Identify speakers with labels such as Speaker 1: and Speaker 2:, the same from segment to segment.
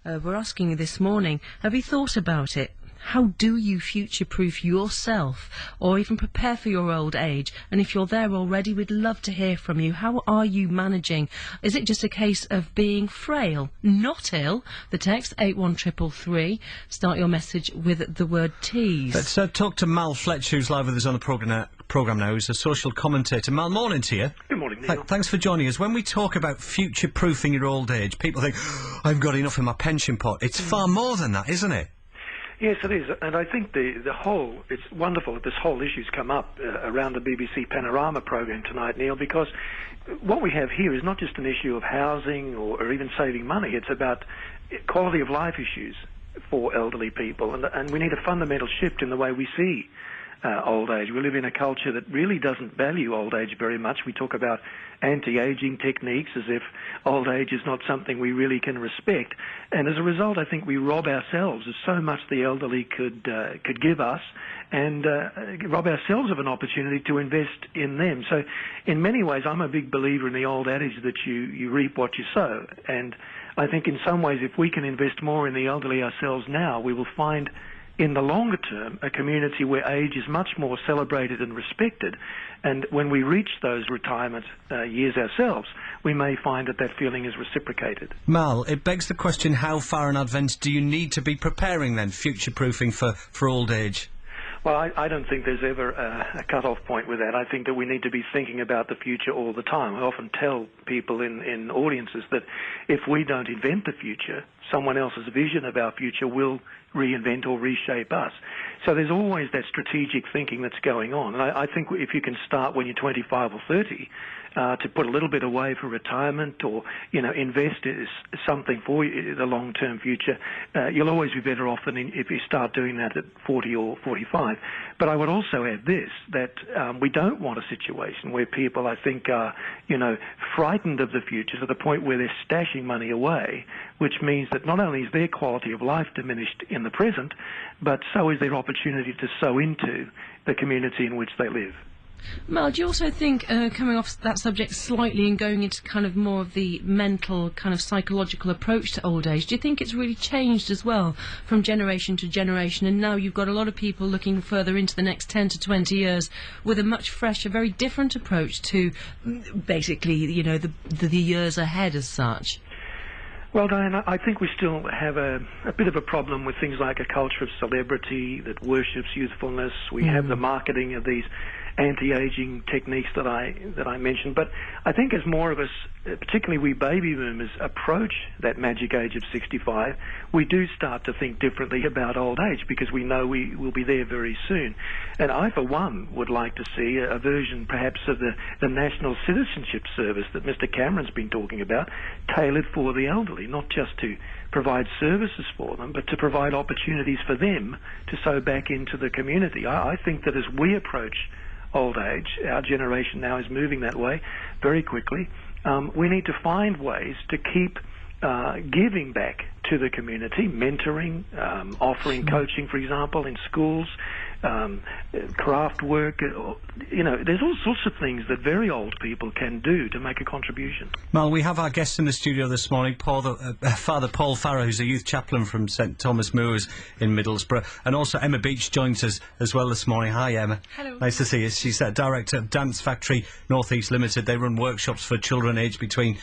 Speaker 1: we're asking you this morning, have you thought about it? How do you future-proof yourself, or even prepare for your old age? And if you're there already, we'd love to hear from you. How are you managing? Is it just a case of being frail, not ill? The text 81333. Start your message with the word tease.
Speaker 2: Let's talk to Mal Fletcher, who's live with us on the programme now. He's a social commentator. Mal, morning to you.
Speaker 3: Good morning, Neil.
Speaker 2: Thanks for joining us. When we talk about future-proofing your old age, people think, I've got enough in my pension pot. It's far more than that, isn't it?
Speaker 3: Yes, it is, and I think it's wonderful that this whole issue's come up around the BBC Panorama programme tonight, Neil, because what we have here is not just an issue of housing or even saving money. It's about quality of life issues for elderly people, and we need a fundamental shift in the way we see old age. We live in a culture that really doesn't value old age very much. We talk about anti-aging techniques as if old age is not something we really can respect. And as a result, I think we rob ourselves of so much the elderly could give us, and rob ourselves of an opportunity to invest in them. So in many ways, I'm a big believer in the old adage that you reap what you sow. And I think in some ways, if we can invest more in the elderly ourselves now, we will find in the longer term a community where age is much more celebrated and respected. And when we reach those retirement years ourselves, we may find that feeling is reciprocated.
Speaker 2: Mal, it begs the question, how far in advance do you need to be preparing then, future-proofing for old age?
Speaker 3: Well, I don't think there's ever a cut-off point with that. I think that we need to be thinking about the future all the time. I often tell people in audiences that if we don't invent the future, someone else's vision of our future will reinvent or reshape us. So there's always that strategic thinking that's going on. And I think if you can start when you're 25 or 30, to put a little bit away for retirement or, invest in something for the long-term future, you'll always be better off than if you start doing that at 40 or 45. But I would also add this, that we don't want a situation where people, I think, are, frightened of the future to the point where they're stashing money away, which means that not only is their quality of life diminished in the present, but so is their opportunity to sow into the community in which they live.
Speaker 1: Mal, do you also think, coming off that subject slightly and going into kind of more of the mental, kind of psychological approach to old age, do you think it's really changed as well from generation to generation, and now you've got a lot of people looking further into the next 10 to 20 years with a much fresher, very different approach to basically, the years ahead as such?
Speaker 3: Well, Diane, I think we still have a bit of a problem with things like a culture of celebrity that worships youthfulness. We have the marketing of these anti-aging techniques that I mentioned. But I think as more of us, particularly we baby boomers, approach that magic age of 65, we do start to think differently about old age because we know we will be there very soon. And I, for one, would like to see a version perhaps of the National Citizenship Service that Mr. Cameron's been talking about, tailored for the elderly, not just to provide services for them, but to provide opportunities for them to sow back into the community. I think that as we approach old age, our generation now is moving that way very quickly. We need to find ways to keep giving back to the community, mentoring, offering coaching, for example, in schools, craft work. There's all sorts of things that very old people can do to make a contribution.
Speaker 2: Mal, we have our guest in the studio this morning, Father Paul Farrow, who's a youth chaplain from St Thomas Moors in Middlesbrough, and also Emma Beach joins us as well this morning. Hi, Emma.
Speaker 4: Hello.
Speaker 2: Nice to see you. She's director of Dance Factory North East Limited. They run workshops for children aged between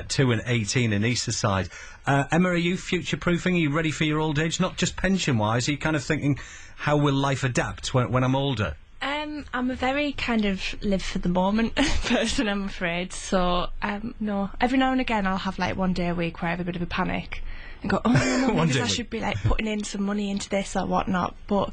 Speaker 2: 2 and 18 in Easterside. Emma, are you future-proofing? Are you ready for your old age? Not just pension-wise, are you kind of thinking, how will life adapt when I'm older?
Speaker 4: I'm a very kind of live for the moment person, I'm afraid. So, no. Every now and again I'll have like one day a week where I have a bit of a panic and go, oh no, maybe I should be like putting in some money into this or whatnot. But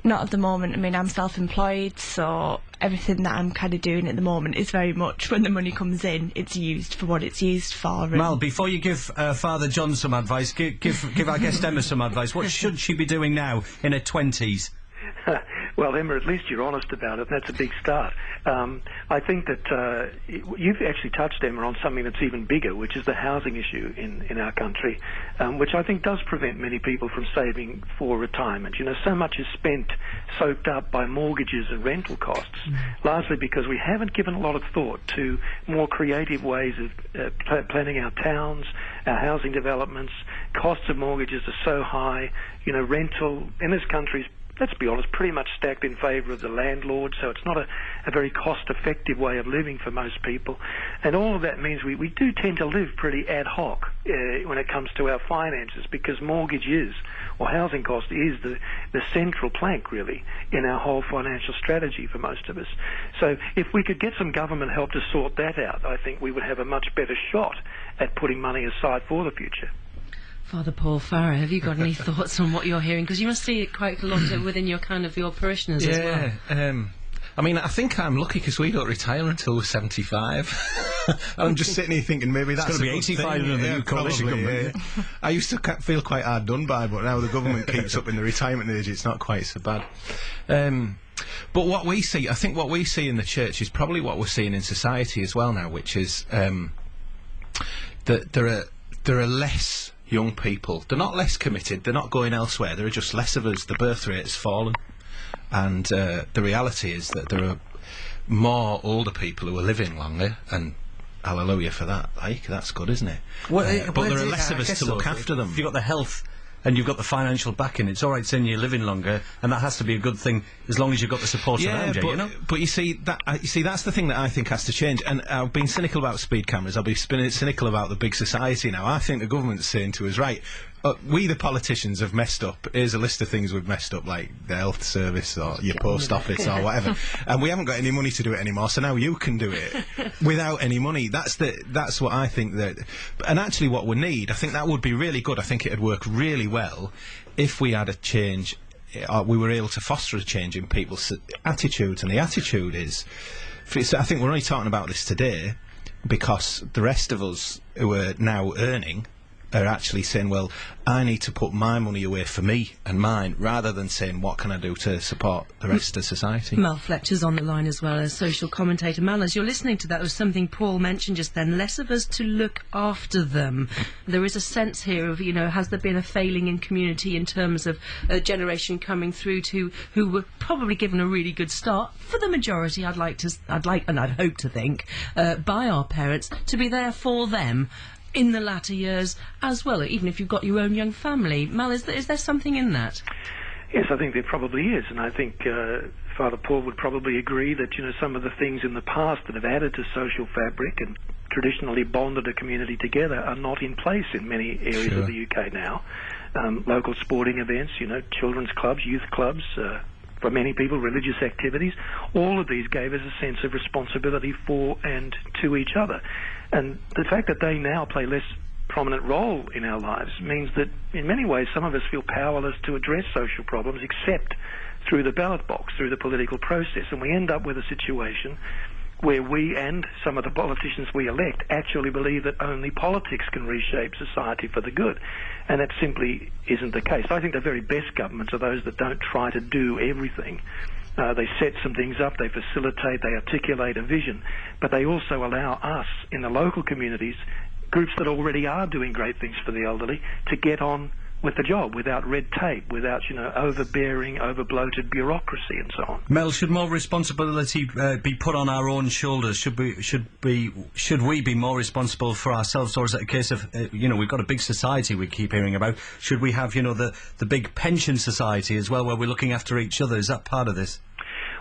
Speaker 4: not at the moment. I mean, I'm self-employed, so everything that I'm kind of doing at the moment is very much when the money comes in, it's used for what it's used for.
Speaker 2: Mal, before you give Father John some advice, give our guest Emma some advice. What should she be doing now in her 20s?
Speaker 3: Well, Emma, at least you're honest about it, and that's a big start. I think that you've actually touched, Emma, on something that's even bigger, which is the housing issue in our country, which I think does prevent many people from saving for retirement. You know, so much is spent, soaked up by mortgages and rental costs, largely because we haven't given a lot of thought to more creative ways of planning our towns, our housing developments. Costs of mortgages are so high. You know, rental in this country is, let's be honest, pretty much stacked in favour of the landlord, so it's not a very cost-effective way of living for most people. And all of that means we do tend to live pretty ad hoc when it comes to our finances, because mortgage is, or housing cost is, the central plank, really, in our whole financial strategy for most of us. So if we could get some government help to sort that out, I think we would have a much better shot at putting money aside for the future.
Speaker 1: Father Paul Farrer, have you got any thoughts on what you're hearing? Because you must see it quite a lot within your your parishioners as well.
Speaker 5: Yeah, I mean, I think I'm lucky because we don't retire until we're 75. I'm just sitting here thinking maybe that's
Speaker 2: going to be 85 in the new coalition government.
Speaker 5: Yeah. I used to feel quite hard done by, but now the government keeps up in the retirement age, it's not quite so bad. But what we see, I think what we see in the church is probably what we're seeing in society as well now, which is that there are less young people. They're not less committed, they're not going elsewhere, there are just less of us. The birth rate has fallen, and the reality is that there are more older people who are living longer, and hallelujah for that. Like, that's good, isn't it? But there are less of us to look after them.
Speaker 2: If you've got the health and you've got the financial backing, it's all right saying you're living longer, and that has to be a good thing as long as you've got the support around you, you know?
Speaker 5: But you see, that's the thing that I think has to change. And I've been cynical about speed cameras, I'll be cynical about the big society now. I think the government's saying to us, right, we the politicians have messed up. Here's a list of things we've messed up, like the health service or your post office or whatever, and we haven't got any money to do it anymore, so now you can do it without any money. That's what I think that, and actually what we need, I think that would be really good. I think it would work really well if we had a change, we were able to foster a change in people's attitudes, and the attitude is, I think we're only talking about this today because the rest of us who are now earning are actually saying, well, I need to put my money away for me and mine, rather than saying, what can I do to support the rest of society?
Speaker 1: Mal Fletcher's on the line as well as social commentator. Mal, as you're listening to that, there was something Paul mentioned just then, less of us to look after them. There is a sense here of, you know, has there been a failing in community in terms of a generation coming through who were probably given a really good start, for the majority, I'd like and I'd hope to think, by our parents, to be there for them in the latter years as well, even if you've got your own young family. Mal, is there something in that?
Speaker 3: Yes, I think there probably is, and I think Father Paul would probably agree that, you know, some of the things in the past that have added to social fabric and traditionally bonded a community together are not in place in many areas of the UK now. Local sporting events, you know, children's clubs, youth clubs, for many people, religious activities, all of these gave us a sense of responsibility for and to each other. And the fact that they now play less prominent role in our lives means that in many ways some of us feel powerless to address social problems except through the ballot box, through the political process. And we end up with a situation where we and some of the politicians we elect actually believe that only politics can reshape society for the good. And that simply isn't the case. I think the very best governments are those that don't try to do everything. They set some things up, they facilitate, they articulate a vision, but they also allow us in the local communities, groups that already are doing great things for the elderly, to get on with the job without red tape, without, you know, overbearing, over-bloated bureaucracy and so on.
Speaker 2: Mel, should more responsibility be put on our own shoulders? Should we be more responsible for ourselves, or is it a case of, you know, we've got a big society we keep hearing about? Should we have, you know, the big pension society as well, where we're looking after each other? Is that part of this?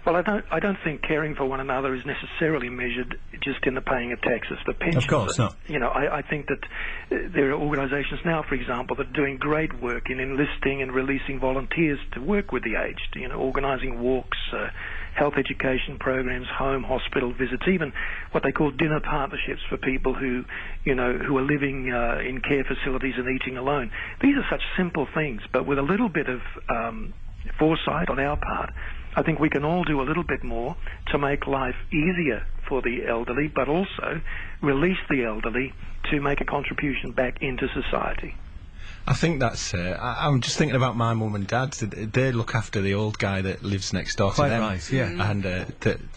Speaker 3: Well, I don't think caring for one another is necessarily measured just in the paying of taxes for pensions.
Speaker 2: Of course not.
Speaker 3: You know, I think that there are organisations now, for example, that are doing great work in enlisting and releasing volunteers to work with the aged, you know, organising walks, health education programs, home hospital visits, even what they call dinner partnerships for people who, you know, who are living in care facilities and eating alone. These are such simple things, but with a little bit of foresight on our part, I think we can all do a little bit more to make life easier for the elderly, but also release the elderly to make a contribution back into society.
Speaker 5: I think that's. I'm just thinking about my mum and dad. They look after the old guy that lives next door to them.
Speaker 2: Right, yeah.
Speaker 5: And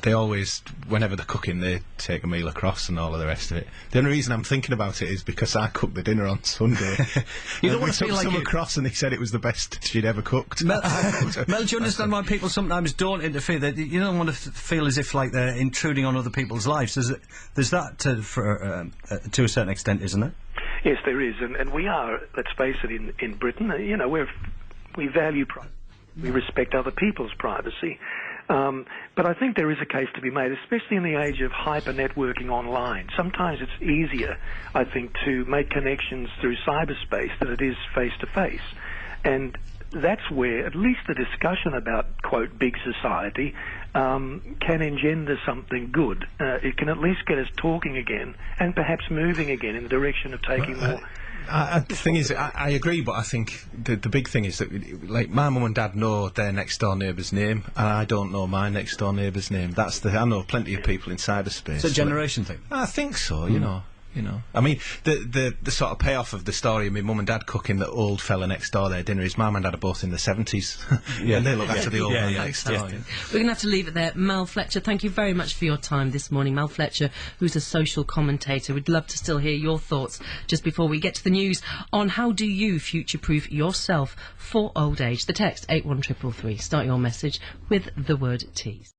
Speaker 5: they always, whenever they're cooking, they take a meal across and all of the rest of it. The only reason I'm thinking about it is because I cooked the dinner on Sunday.
Speaker 2: You don't want to feel like
Speaker 5: some across, and he said it was the best she'd ever cooked.
Speaker 2: Mel, do you understand why people sometimes don't interfere? You don't want to feel as if like they're intruding on other people's lives. There's that to a certain extent, isn't there?
Speaker 3: Yes, there is, and we are, let's face it, in Britain, we value privacy. We respect other people's privacy. But I think there is a case to be made, especially in the age of hyper-networking online. Sometimes it's easier, I think, to make connections through cyberspace than it is face-to-face. And that's where at least the discussion about, quote, big society can engender something good. It can at least get us talking again and perhaps moving again in the direction of taking more...
Speaker 5: The thing is, I agree, but I think the big thing is that, like, my mum and dad know their next door neighbour's name, and I don't know my next door neighbour's name. I know plenty of people in cyberspace.
Speaker 2: It's a generation thing.
Speaker 5: I think so. You know. I mean, the sort of payoff of the story of my mum and dad cooking the old fella next door their dinner is my mum and dad are both in the 70s. Yeah, and they look after the old man next door.
Speaker 1: We're going to have to leave it there. Mal Fletcher, thank you very much for your time this morning. Mal Fletcher, who's a social commentator. We'd love to still hear your thoughts just before we get to the news on how do you future-proof yourself for old age. The text 81333. Start your message with the word tease.